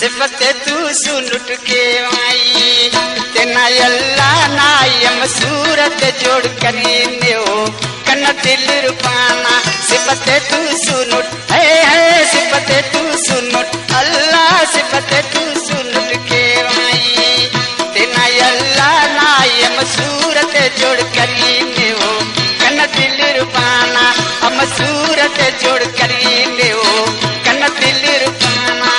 सिफत तू सुनुट के आई तेना अल्लाह नायम सूरत जोड़ करी ने हो कन दिल रुपाना सिफत तू सुनुट है सिफत तू सुनुट अल्लाह सिफत तू सुनुट के आई तेना अल्लाह नायम सूरत जोड़ करी ने हो कन दिल रुपाना हम सूरत जोड़ करी ने हो कन दिल रुपाना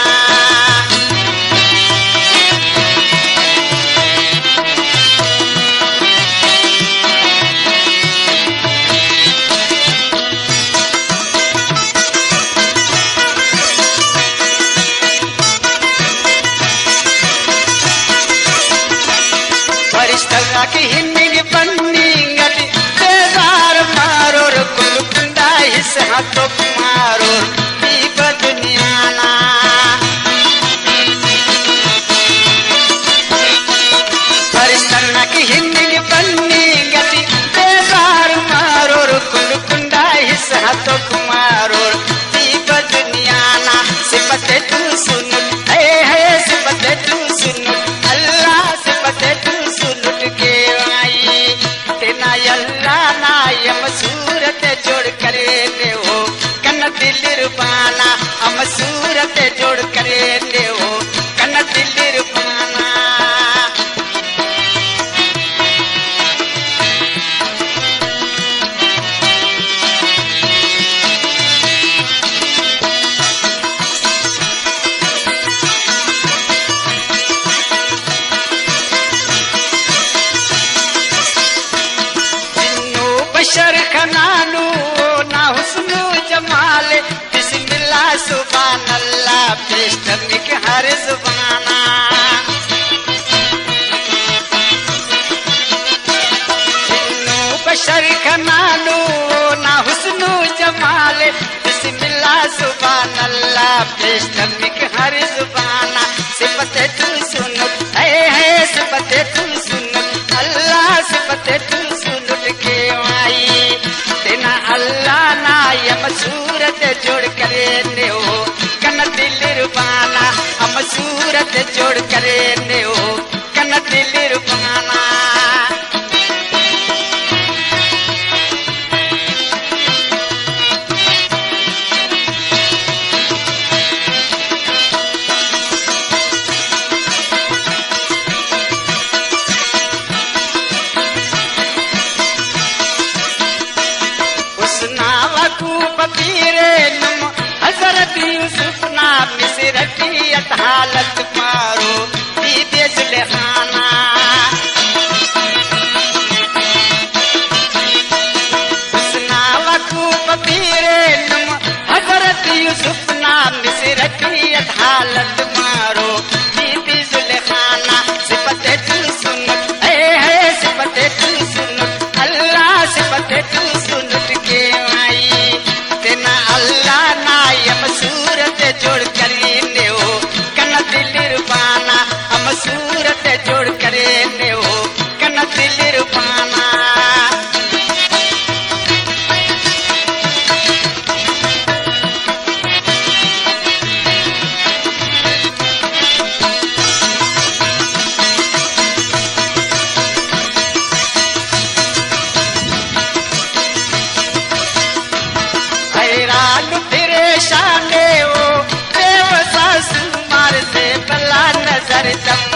की हिन्नी बन्नी गति बेजार मारो कुल कुंडा हिस हाथों मारो दीप दुनियाना परिस्तना की हिन्नी बन्नी गति बेजार मारो कुल कुंडा हिस हाथों मारो दीप दुनियाना सिफत तू सुन है सिफत तू सुन अल्लाह सिफत तू सुन के आई तेना अल्लाह नायम सूरत जोड़ करे ले हो कन दिल रुबाना हम सूरत जोड़ करे ले हो कन दिल रुबाना बशर खनानू ना हुस्नु जमाल बिस्मिल्लाह सुभान अल्लाह पेशतनिक हर जुबाना बशर खनानू ना हुस्नु जमाल बिस्मिल्लाह सुभान अल्लाह पेशतनिक हर जुबाना सिफत तू सुन है सिफत तू सुन अल्लाह सिफत तू सुन के आई तेना अल्लाह नायम सूरत जोड़ करे ने हो कन दिल रुबाना हम सूरत जोड़ करे ने हो कन दिल रुबाना हजरत यूसुफ ना मिस्र की हालत मारो दीदे सुलेखाना हुस्ना वकूफ पीरे नुम हजरत यूसुफ ना मिस्र की हालत मारो दीदी सुलेखाना सिफत तू सुन है सिफत तू सुन अल्लाह सिफत तू सुन के आई तेना अल्लाह नायम सूरत जोड़ करी ने हो कन दिल रुबाना हम सूरत जोड़ करे ने हो कन दिल रुबाना हैरान परेशान हो बेवसा सुमार से बला नजर दम